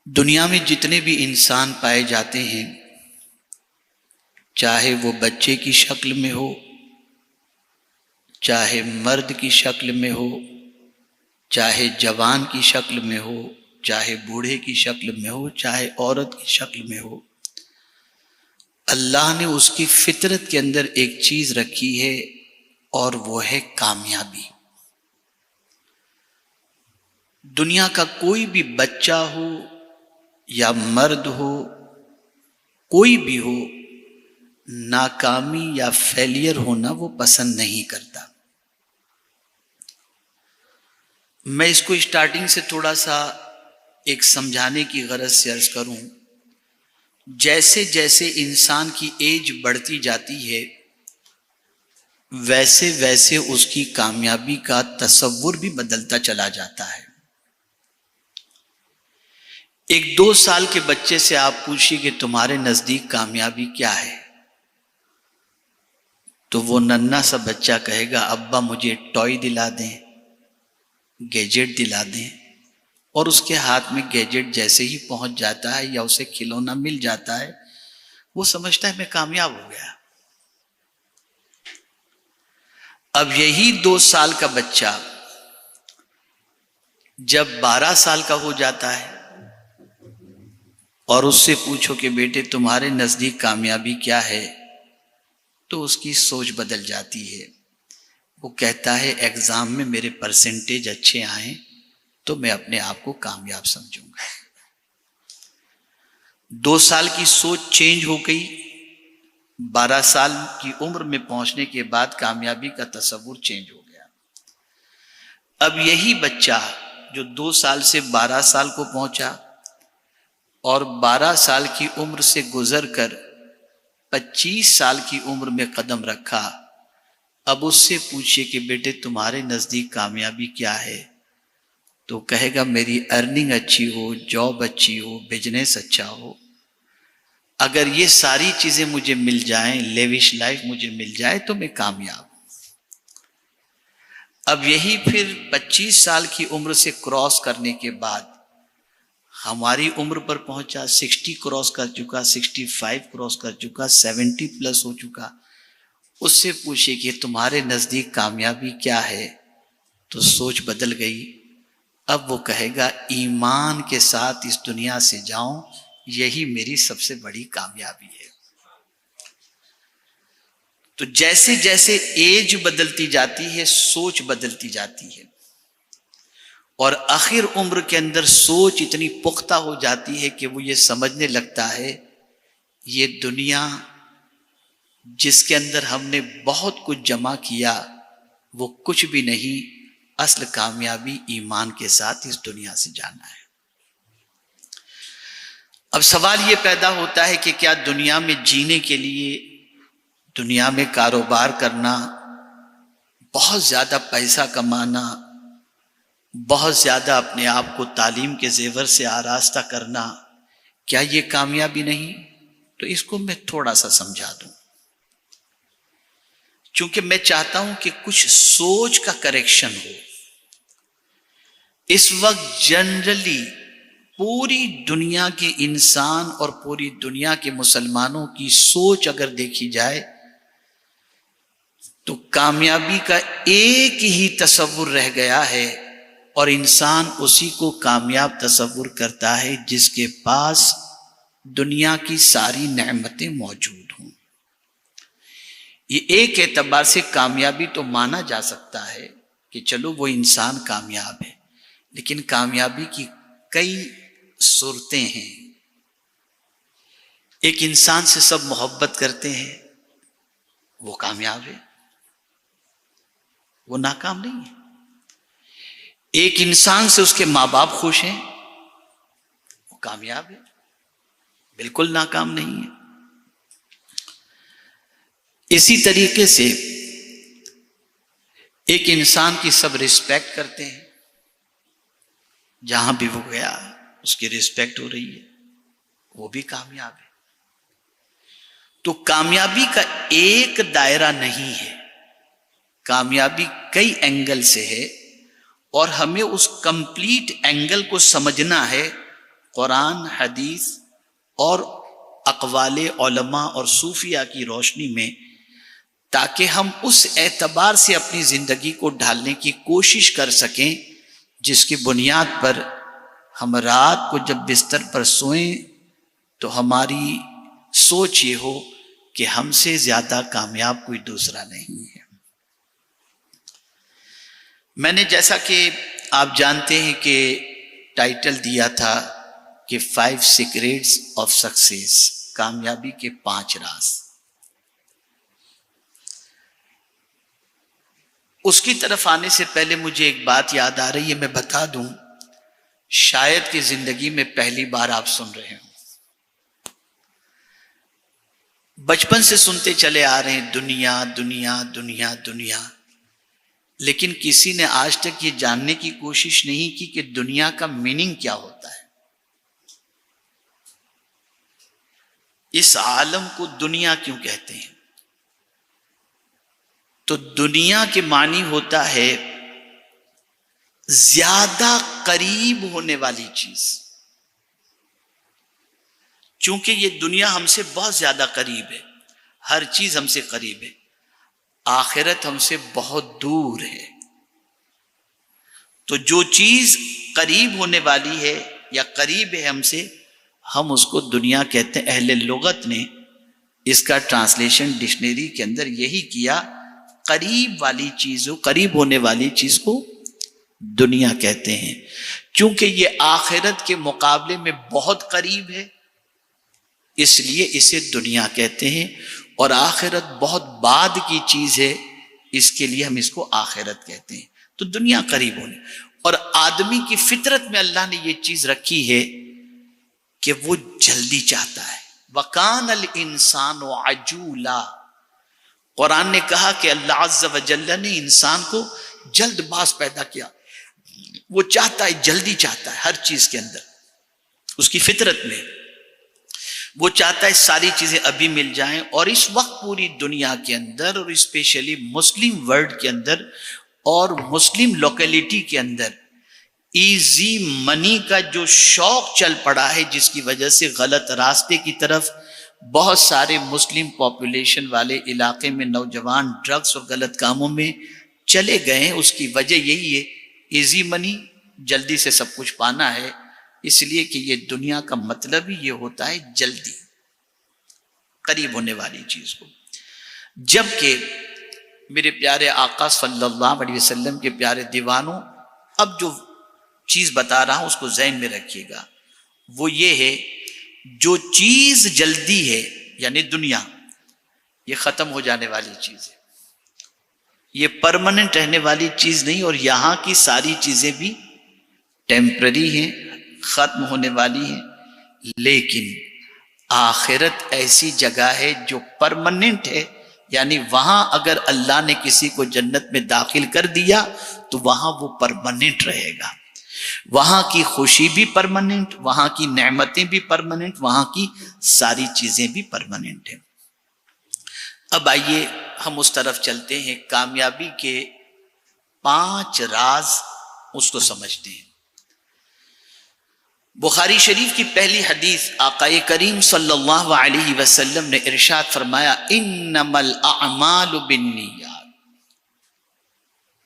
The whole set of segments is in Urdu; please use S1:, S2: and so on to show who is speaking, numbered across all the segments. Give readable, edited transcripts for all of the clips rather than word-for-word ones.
S1: دنیا میں جتنے بھی انسان پائے جاتے ہیں، چاہے وہ بچے کی شکل میں ہو، چاہے مرد کی شکل میں ہو، چاہے جوان کی شکل میں ہو، چاہے بوڑھے کی شکل میں ہو، چاہے عورت کی شکل میں ہو، اللہ نے اس کی فطرت کے اندر ایک چیز رکھی ہے اور وہ ہے کامیابی۔ دنیا کا کوئی بھی بچہ ہو یا مرد ہو، کوئی بھی ہو، ناکامی یا فیلئر ہونا وہ پسند نہیں کرتا۔ میں اس کو اسٹارٹنگ سے تھوڑا سا ایک سمجھانے کی غرض سے عرض کروں، جیسے جیسے انسان کی ایج بڑھتی جاتی ہے ویسے ویسے اس کی کامیابی کا تصور بھی بدلتا چلا جاتا ہے۔ ایک 2 سال کے بچے سے آپ پوچھیے کہ تمہارے نزدیک کامیابی کیا ہے، تو وہ ننھا سا بچہ کہے گا ابا مجھے ٹوائے دلا دیں، گیجٹ دلا دیں، اور اس کے ہاتھ میں گیجٹ جیسے ہی پہنچ جاتا ہے یا اسے کھلونا مل جاتا ہے وہ سمجھتا ہے میں کامیاب ہو گیا۔ اب یہی 2 سال کا بچہ جب 12 سال کا ہو جاتا ہے اور اس سے پوچھو کہ بیٹے تمہارے نزدیک کامیابی کیا ہے، تو اس کی سوچ بدل جاتی ہے۔ وہ کہتا ہے ایگزام میں میرے پرسنٹیج اچھے آئیں تو میں اپنے آپ کو کامیاب سمجھوں گا۔ 2 سال کی سوچ چینج ہو گئی، 12 سال کی عمر میں پہنچنے کے بعد کامیابی کا تصور چینج ہو گیا۔ اب یہی بچہ جو 2 سال سے 12 سال کو پہنچا اور 12 سال کی عمر سے گزر کر 25 سال کی عمر میں قدم رکھا، اب اس سے پوچھئے کہ بیٹے تمہارے نزدیک کامیابی کیا ہے، تو کہے گا میری ارننگ اچھی ہو، جاب اچھی ہو، بزنس اچھا ہو، اگر یہ ساری چیزیں مجھے مل جائیں، لیوش لائف مجھے مل جائے تو میں کامیاب ہوں۔ اب یہی پھر 25 سال کی عمر سے کراس کرنے کے بعد ہماری عمر پر پہنچا، 60 کراس کر چکا، 65 کراس کر چکا، 70 پلس ہو چکا، اس سے پوچھے کہ تمہارے نزدیک کامیابی کیا ہے، تو سوچ بدل گئی۔ اب وہ کہے گا ایمان کے ساتھ اس دنیا سے جاؤں، یہی میری سب سے بڑی کامیابی ہے۔ تو جیسے جیسے ایج بدلتی جاتی ہے سوچ بدلتی جاتی ہے، اور آخر عمر کے اندر سوچ اتنی پختہ ہو جاتی ہے کہ وہ یہ سمجھنے لگتا ہے یہ دنیا جس کے اندر ہم نے بہت کچھ جمع کیا وہ کچھ بھی نہیں، اصل کامیابی ایمان کے ساتھ اس دنیا سے جانا ہے۔ اب سوال یہ پیدا ہوتا ہے کہ کیا دنیا میں جینے کے لیے، دنیا میں کاروبار کرنا، بہت زیادہ پیسہ کمانا، بہت زیادہ اپنے آپ کو تعلیم کے زیور سے آراستہ کرنا، کیا یہ کامیابی نہیں؟ تو اس کو میں تھوڑا سا سمجھا دوں، چونکہ میں چاہتا ہوں کہ کچھ سوچ کا کریکشن ہو۔ اس وقت جنرلی پوری دنیا کے انسان اور پوری دنیا کے مسلمانوں کی سوچ اگر دیکھی جائے تو کامیابی کا ایک ہی تصور رہ گیا ہے، اور انسان اسی کو کامیاب تصور کرتا ہے جس کے پاس دنیا کی ساری نعمتیں موجود ہوں۔ یہ ایک اعتبار سے کامیابی تو مانا جا سکتا ہے کہ چلو وہ انسان کامیاب ہے، لیکن کامیابی کی کئی صورتیں ہیں۔ ایک انسان سے سب محبت کرتے ہیں، وہ کامیاب ہے، وہ ناکام نہیں ہے۔ ایک انسان سے اس کے ماں باپ خوش ہیں، وہ کامیاب ہے، بالکل ناکام نہیں ہے۔ اسی طریقے سے ایک انسان کی سب رسپیکٹ کرتے ہیں، جہاں بھی وہ گیا اس کی رسپیکٹ ہو رہی ہے، وہ بھی کامیاب ہے۔ تو کامیابی کا ایک دائرہ نہیں ہے، کامیابی کئی اینگل سے ہے، اور ہمیں اس کمپلیٹ اینگل کو سمجھنا ہے قرآن، حدیث اور اقوال علماء اور صوفیہ کی روشنی میں، تاکہ ہم اس اعتبار سے اپنی زندگی کو ڈھالنے کی کوشش کر سکیں جس کی بنیاد پر ہم رات کو جب بستر پر سوئیں تو ہماری سوچ یہ ہو کہ ہم سے زیادہ کامیاب کوئی دوسرا نہیں ہے۔ میں نے جیسا کہ آپ جانتے ہیں کہ ٹائٹل دیا تھا کہ 5 سیکریٹس آف سکسیس، کامیابی کے 5 راز۔ اس کی طرف آنے سے پہلے مجھے ایک بات یاد آ رہی ہے، میں بتا دوں، شاید کہ زندگی میں پہلی بار آپ سن رہے ہوں۔ بچپن سے سنتے چلے آ رہے ہیں دنیا دنیا دنیا دنیا، لیکن کسی نے آج تک یہ جاننے کی کوشش نہیں کی کہ دنیا کا میننگ کیا ہوتا ہے۔ اس عالم کو دنیا کیوں کہتے ہیں؟ تو دنیا کے معنی ہوتا ہے زیادہ قریب ہونے والی چیز۔ چونکہ یہ دنیا ہم سے بہت زیادہ قریب ہے، ہر چیز ہم سے قریب ہے، آخرت ہم سے بہت دور ہے۔ تو جو چیز قریب ہونے والی ہے یا قریب ہے ہم سے، ہم اس کو دنیا کہتے ہیں۔ اہل لغت نے اس کا ٹرانسلیشن ڈکشنری کے اندر یہی کیا، قریب والی چیز، قریب ہونے والی چیز کو دنیا کہتے ہیں، چونکہ یہ آخرت کے مقابلے میں بہت قریب ہے، اس لیے اسے دنیا کہتے ہیں۔ اور آخرت بہت بعد کی چیز ہے، اس کے لیے ہم اس کو آخرت کہتے ہیں۔ تو دنیا قریب ہونے، اور آدمی کی فطرت میں اللہ نے یہ چیز رکھی ہے کہ وہ جلدی چاہتا ہے۔ وَكَانَ الْإِنسَانُ عَجُولًا، قرآن نے کہا کہ اللہ عز و جل نے انسان کو جلد باز پیدا کیا، وہ چاہتا ہے، جلدی چاہتا ہے ہر چیز کے اندر، اس کی فطرت میں وہ چاہتا ہے ساری چیزیں ابھی مل جائیں۔ اور اس وقت پوری دنیا کے اندر، اور اسپیشلی مسلم ورلڈ کے اندر اور مسلم لوکیلٹی کے اندر، ایزی منی کا جو شوق چل پڑا ہے، جس کی وجہ سے غلط راستے کی طرف بہت سارے مسلم پاپولیشن والے علاقے میں نوجوان ڈرگس اور غلط کاموں میں چلے گئے ہیں۔ اس کی وجہ یہی ہے، ایزی منی، جلدی سے سب کچھ پانا ہے، اس لیے کہ یہ دنیا کا مطلب ہی یہ ہوتا ہے جلدی، قریب ہونے والی چیز کو۔ جبکہ میرے پیارے آقا صلی اللہ علیہ وسلم کے پیارے دیوانوں، اب جو چیز بتا رہا ہوں اس کو ذہن میں رکھیے گا، وہ یہ ہے جو چیز جلدی ہے، یعنی دنیا، یہ ختم ہو جانے والی چیز ہے، یہ پرماننٹ رہنے والی چیز نہیں، اور یہاں کی ساری چیزیں بھی ٹیمپرری ہیں، ختم ہونے والی ہیں۔ لیکن آخرت ایسی جگہ ہے جو پرماننٹ ہے، یعنی وہاں اگر اللہ نے کسی کو جنت میں داخل کر دیا تو وہاں وہ پرماننٹ رہے گا، وہاں کی خوشی بھی پرماننٹ، وہاں کی نعمتیں بھی پرماننٹ، وہاں کی ساری چیزیں بھی پرماننٹ ہیں۔ اب آئیے ہم اس طرف چلتے ہیں، کامیابی کے 5 راز اس کو سمجھتے ہیں۔ بخاری شریف کی پہلی حدیث، آقا کریم صلی اللہ علیہ وسلم نے ارشاد فرمایا، انما الاعمال بالنیات،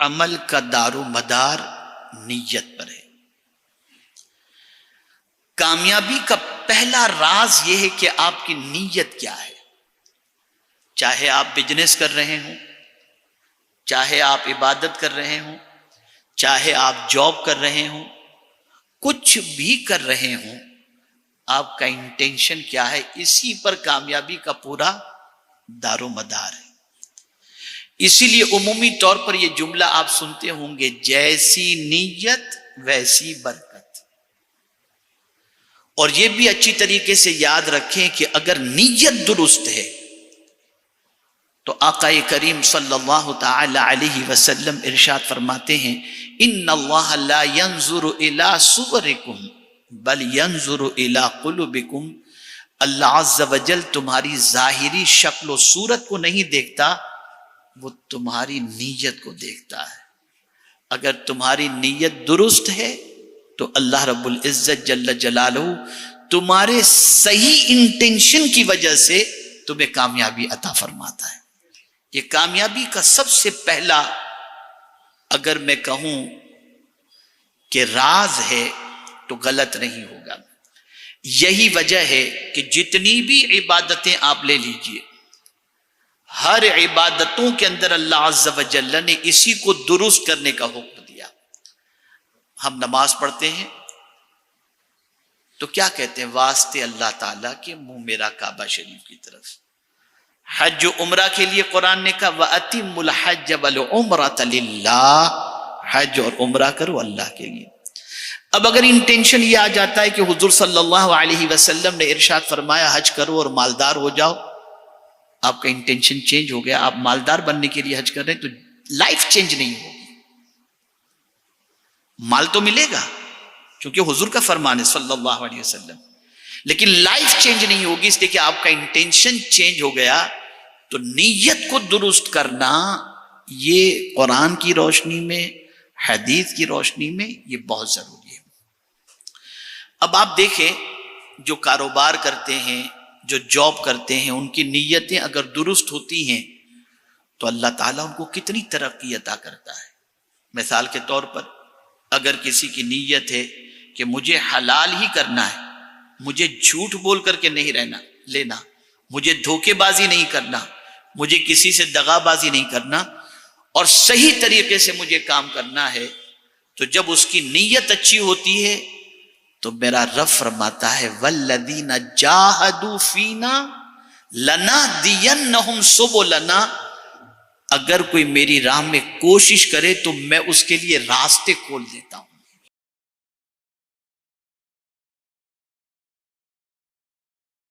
S1: عمل کا دار و مدار نیت پر ہے۔ کامیابی کا پہلا راز یہ ہے کہ آپ کی نیت کیا ہے۔ چاہے آپ بزنس کر رہے ہوں، چاہے آپ عبادت کر رہے ہوں، چاہے آپ جاب کر رہے ہوں، کچھ بھی کر رہے ہوں، آپ کا انٹینشن کیا ہے، اسی پر کامیابی کا پورا دار و مدار ہے۔ اسی لیے عمومی طور پر یہ جملہ آپ سنتے ہوں گے، جیسی نیت ویسی برکت۔ اور یہ بھی اچھی طریقے سے یاد رکھیں کہ اگر نیت درست ہے تو آقا کریم صلی اللہ تعالی علیہ وسلم ارشاد فرماتے ہیں، ان اللہ لا ينظر الى صورکم بل ينظر الى قلوبکم، اللہ عز و جل تمہاری ظاہری شکل و صورت کو نہیں دیکھتا، وہ تمہاری نیت کو دیکھتا ہے۔ اگر تمہاری نیت درست ہے تو اللہ رب العزت جل جلالہ تمہارے صحیح انٹینشن کی وجہ سے تمہیں کامیابی عطا فرماتا ہے. یہ کامیابی کا سب سے پہلا اگر میں کہوں کہ راز ہے تو غلط نہیں ہوگا. یہی وجہ ہے کہ جتنی بھی عبادتیں آپ لے لیجئے، ہر عبادتوں کے اندر اللہ عز و جل نے اسی کو درست کرنے کا حکم دیا. ہم نماز پڑھتے ہیں تو کیا کہتے ہیں؟ واسطے اللہ تعالیٰ کے منہ میرا کعبہ شریف کی طرف. حج و عمرہ کے لیے قرآن نے کہا وَأَتِمُّ الْحَجَّ وَالْعُمْرَةَ لِلَّهِ، حج اور عمرہ کرو اللہ کے لیے. اب اگر انٹینشن یہ آ جاتا ہے کہ حضور صلی اللہ علیہ وسلم نے ارشاد فرمایا حج کرو اور مالدار ہو جاؤ، آپ کا انٹینشن چینج ہو گیا، آپ مالدار بننے کے لیے حج کر رہے ہیں، تو لائف چینج نہیں ہوگی. مال تو ملے گا کیونکہ حضور کا فرمان ہے صلی اللہ علیہ وسلم، لیکن لائف چینج نہیں ہوگی، اس لیے کہ آپ کا انٹینشن چینج ہو گیا. تو نیت کو درست کرنا یہ قرآن کی روشنی میں، حدیث کی روشنی میں یہ بہت ضروری ہے. اب آپ دیکھیں جو کاروبار کرتے ہیں، جو جاب کرتے ہیں، ان کی نیتیں اگر درست ہوتی ہیں تو اللہ تعالیٰ ان کو کتنی ترقی عطا کرتا ہے. مثال کے طور پر اگر کسی کی نیت ہے کہ مجھے حلال ہی کرنا ہے، مجھے جھوٹ بول کر کے نہیں لینا، مجھے دھوکے بازی نہیں کرنا، مجھے کسی سے دغا بازی نہیں کرنا، اور صحیح طریقے سے مجھے کام کرنا ہے، تو جب اس کی نیت اچھی ہوتی ہے تو میرا رب فرماتا ہے وَالَّذِينَ جَاهَدُوا فِينَا لَنَهْدِيَنَّهُمْ سُبُلَنَا، اگر کوئی میری راہ میں کوشش کرے تو میں اس کے لیے راستے کھول دیتا ہوں.